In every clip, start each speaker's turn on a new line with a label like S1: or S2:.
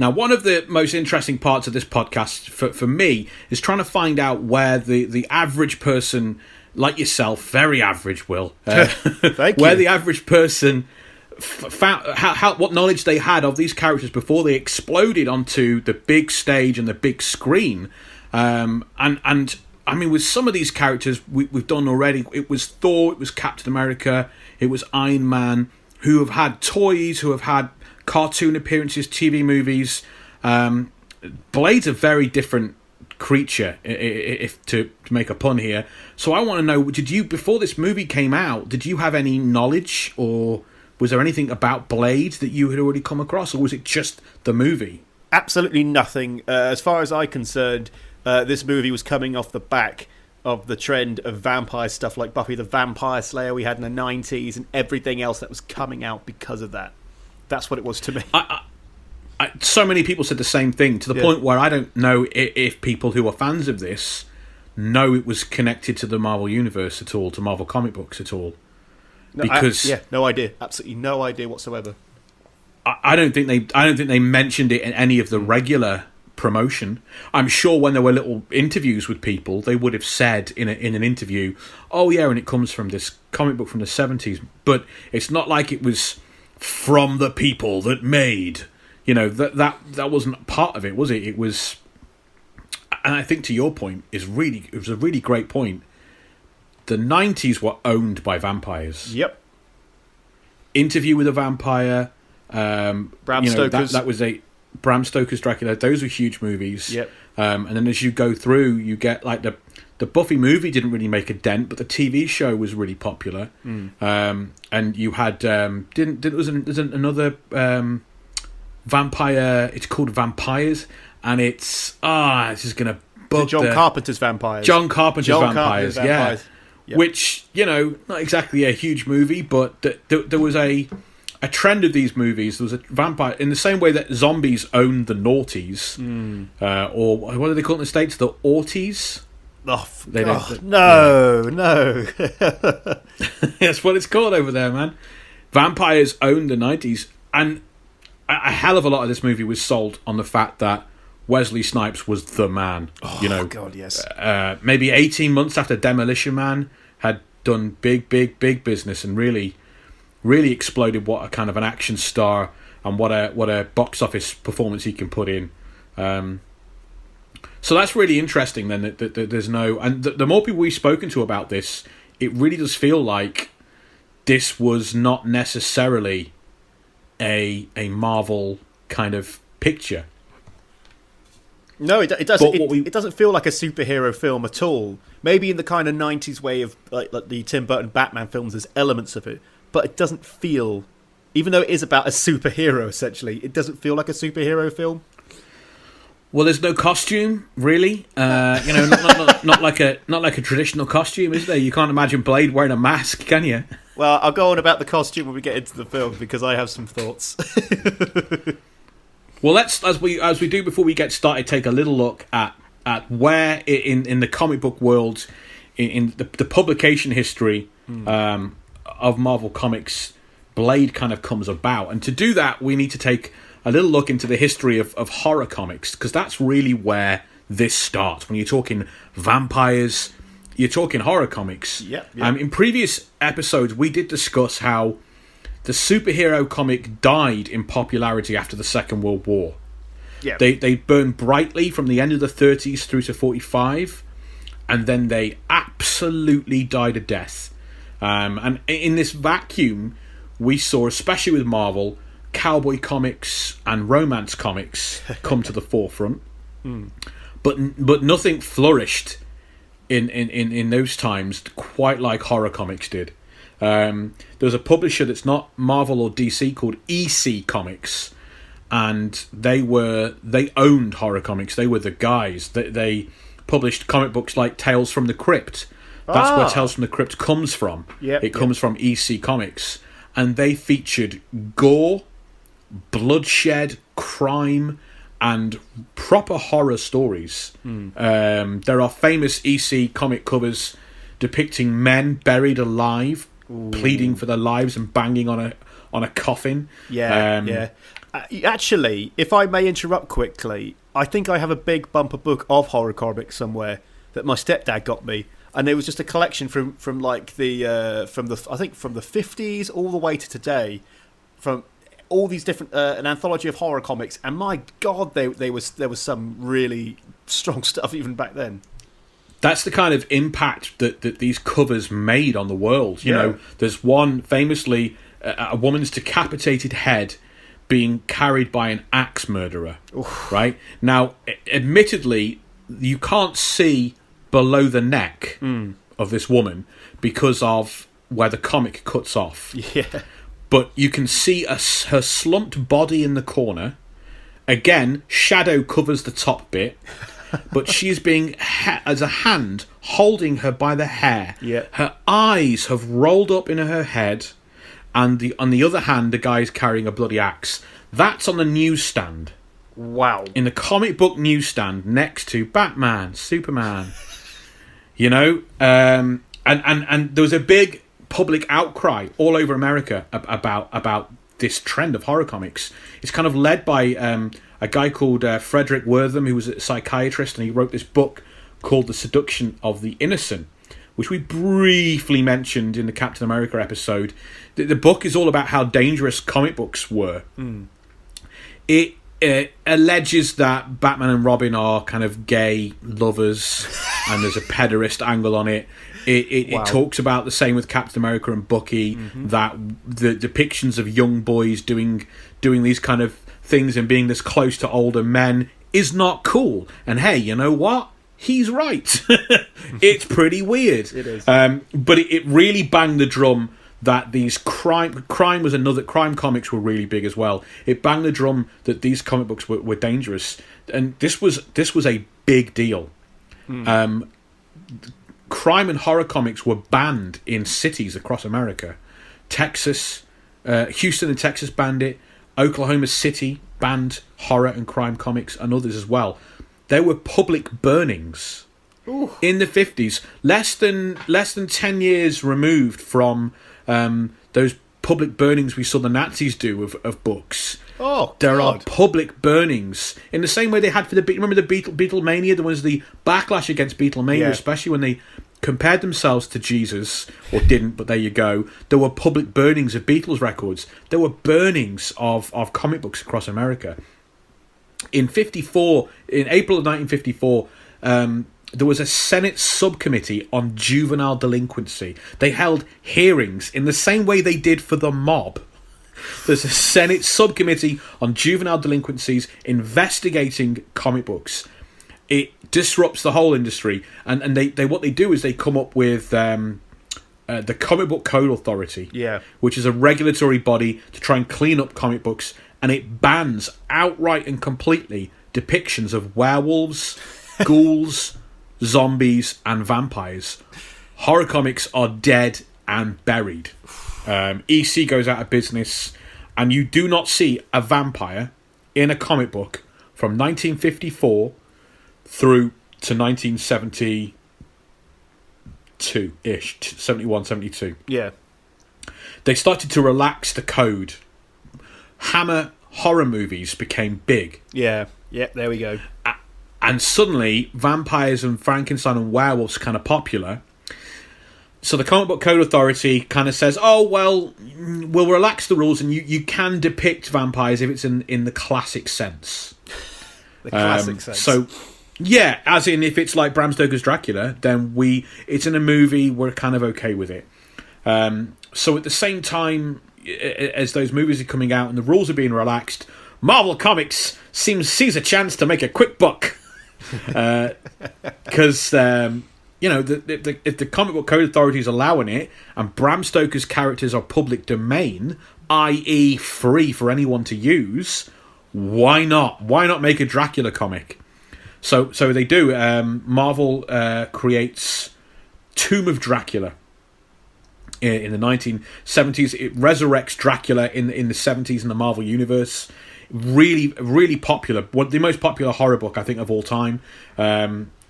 S1: Now, one of the most interesting parts of this podcast for me is trying to find out where the average person, like yourself, very average, Will, where the average person found what knowledge they had of these characters before they exploded onto the big stage and the big screen. And I mean, with some of these characters we've done already, it was Thor, it was Captain America, it was Iron Man, who have had toys, who have had cartoon appearances, TV movies. Blade's a very different creature, if to make a pun here. So I want to know, did you, before this movie came out, did you have any knowledge, or was there anything about Blade that you had already come across, or was it just the movie?
S2: Absolutely nothing. As far as I'm concerned, this movie was coming off the back of the trend of vampire stuff like Buffy the Vampire Slayer we had in the 90s and everything else that was coming out because of that. That's what it was to me.
S1: So many people said the same thing, to the point where I don't know if people who are fans of this know it was connected to the Marvel Universe at all, to Marvel comic books at all.
S2: No,
S1: because
S2: no idea. Absolutely no idea whatsoever.
S1: I don't think they mentioned it in any of the regular promotion. I'm sure when there were little interviews with people, they would have said in an interview, "Oh yeah, and it comes from this comic book from the 70s." But it's not like it was from the people that made, that wasn't part of it, was it? It was, and I think to your point it was a really great point. The 90s were owned by vampires.
S2: Yep.
S1: Interview with a Vampire,
S2: Bram Stoker's.
S1: That was Bram Stoker's Dracula. Those were huge movies.
S2: Yep.
S1: And then as you go through, you get like the Buffy movie didn't really make a dent, but the TV show was really popular. And you had there's another vampire. It's called Vampires, and it's this is gonna bug
S2: John Carpenter's Vampires.
S1: John Carpenter's Vampires. Yeah.
S2: Yep.
S1: Which, not exactly a huge movie, but there was a trend of these movies. There was a vampire, in the same way that zombies owned the noughties, or what do they call it in the States? The aughties?
S2: No.
S1: That's what it's called over there, man. Vampires owned the 90s, and a hell of a lot of this movie was sold on the fact that Wesley Snipes was the man.
S2: God, yes.
S1: Maybe 18 months after Demolition Man had done big business and really exploded what a kind of an action star and what a box office performance he can put in. So that's really interesting then that there's no... And the more people we've spoken to about this, it really does feel like this was not necessarily a Marvel kind of picture.
S2: No, it doesn't. It doesn't feel like a superhero film at all. Maybe in the kind of 90s way of like the Tim Burton Batman films, there's elements of it, but it doesn't feel, even though it is about a superhero essentially, it doesn't feel like a superhero film.
S1: Well, there's no costume really. Not like a traditional costume, is there? You can't imagine Blade wearing a mask, can you?
S2: Well, I'll go on about the costume when we get into the film because I have some thoughts.
S1: Well, let's, as we do before we get started, take a little look at where in the comic book world, in the publication history of Marvel Comics, Blade kind of comes about. And to do that, we need to take a little look into the history of horror comics, because that's really where this starts. When you're talking vampires, you're talking horror comics.
S2: Yep.
S1: In previous episodes, we did discuss how the superhero comic died in popularity after the Second World War.
S2: Yeah.
S1: They burned brightly from the end of the 30s through to 45, and then they absolutely died a death. And in this vacuum, we saw, especially with Marvel, cowboy comics and romance comics come to the forefront. But nothing flourished in those times quite like horror comics did. There was a publisher that's not Marvel or DC called EC Comics, and they owned horror comics. They were the guys. They published comic books like Tales from the Crypt. That's where Tales from the Crypt comes from. It comes from EC Comics, and they featured gore, bloodshed, crime, and proper horror stories. There are famous EC comic covers depicting men buried alive, pleading for their lives and banging on a coffin.
S2: Actually, if I may interrupt quickly, I think I have a big bumper book of horror comics somewhere that my stepdad got me, and it was just a collection from I think from the 50s all the way to today, from all these different an anthology of horror comics, and my God, there was some really strong stuff even back then.
S1: That's the kind of impact that these covers made on the world. You know, there's one famously, a woman's decapitated head being carried by an axe murderer. Oof. Right? Now, admittedly, you can't see below the neck of this woman because of where the comic cuts off.
S2: Yeah.
S1: But you can see her slumped body in the corner. Again, shadow covers the top bit. But she's being, as a hand, holding her by the hair.
S2: Yeah.
S1: Her eyes have rolled up into her head. And on the other hand, the guy's carrying a bloody axe. That's on the newsstand.
S2: Wow.
S1: In the comic book newsstand next to Batman, Superman. You know? And there was a big public outcry all over America about this trend of horror comics. It's kind of led by a guy called Frederick Wortham, who was a psychiatrist, and he wrote this book called The Seduction of the Innocent, which we briefly mentioned in the Captain America episode. The book is all about how dangerous comic books were. It alleges that Batman and Robin are kind of gay lovers, and there's a pederast angle on it. It talks about the same with Captain America and Bucky, that the depictions of young boys doing these kind of things and being this close to older men is not cool. And hey, you know what? He's right. It's pretty weird.
S2: It is.
S1: But it really banged the drum that these crime comics were really big as well. It banged the drum that these comic books were dangerous, and this was a big deal. Crime and horror comics were banned in cities across America. Texas, Houston and Texas banned it. Oklahoma City banned horror and crime comics, and others as well. There were public burnings in the 50s, less than 10 years removed from those public burnings we saw the Nazis do of books.
S2: Oh,
S1: there
S2: God.
S1: are public burnings in the same way they had for remember the Beatlemania? There was the backlash against Beatlemania, especially when they compared themselves to Jesus, or didn't, but there you go. There were public burnings of Beatles records. There were burnings of comic books across America. In April of 1954, there was a Senate subcommittee on juvenile delinquency. They held hearings in the same way they did for the mob. There's a Senate subcommittee on juvenile delinquencies investigating comic books. It disrupts the whole industry, and they what they do is they come up with the Comic Book Code Authority, which is a regulatory body to try and clean up comic books, and it bans outright and completely depictions of werewolves, ghouls, zombies, and vampires. Horror comics are dead and buried. EC goes out of business, and you do not see a vampire in a comic book from 1954 through to 1972-ish, 71, 72.
S2: Yeah.
S1: They started to relax the code. Hammer horror movies became big.
S2: Yeah, there we go.
S1: And suddenly, vampires and Frankenstein and werewolves kind of popular. So the Comic Book Code Authority kind of says, oh, well, we'll relax the rules, and you can depict vampires if it's in the classic sense.
S2: The classic sense.
S1: So, yeah, as in if it's like Bram Stoker's Dracula, then it's in a movie, we're kind of okay with it. So at the same time as those movies are coming out and the rules are being relaxed, Marvel Comics sees a chance to make a quick buck. Because if the Comic Book Code Authority is allowing it, and Bram Stoker's characters are public domain, i.e. free for anyone to use, why not? Why not make a Dracula comic? So they do. Marvel creates Tomb of Dracula in the 1970s. It resurrects Dracula in the 70s in the Marvel Universe. Really, really popular. The most popular horror book, I think, of all time.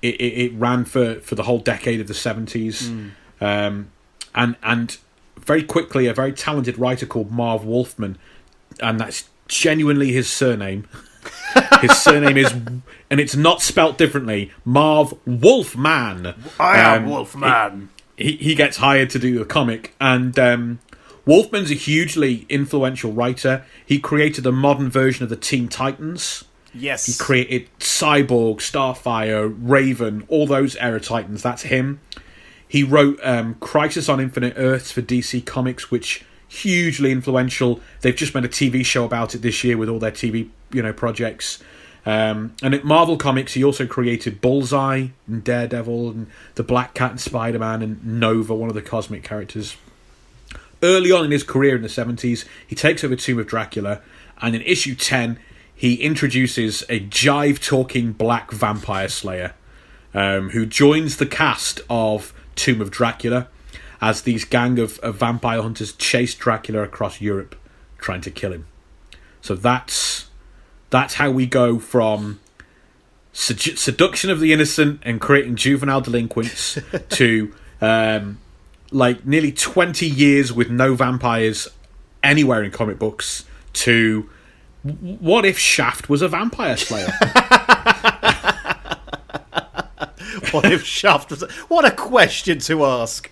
S1: It ran for the whole decade of the 70s. And very quickly, a very talented writer called Marv Wolfman, and that's genuinely his surname. His surname is, and it's not spelt differently, Marv Wolfman.
S2: I am Wolfman.
S1: He gets hired to do the comic, and Wolfman's a hugely influential writer. He created a modern version of the Teen Titans.
S2: Yes.
S1: He created Cyborg, Starfire, Raven, all those era Titans. That's him. He wrote Crisis on Infinite Earths for DC Comics, which hugely influential. They've just made a TV show about it this year with all their TV, projects. And at Marvel Comics, he also created Bullseye and Daredevil and the Black Cat and Spider-Man and Nova, one of the cosmic characters. Early on in his career in the 70s, he takes over Tomb of Dracula, and in issue 10, he introduces a jive-talking black vampire slayer who joins the cast of Tomb of Dracula as these gang of vampire hunters chase Dracula across Europe, trying to kill him. So that's how we go from seduction of the innocent and creating juvenile delinquents to nearly 20 years with no vampires anywhere in comic books to what if Shaft was a vampire slayer?
S2: What if Shaft was... What a question to ask.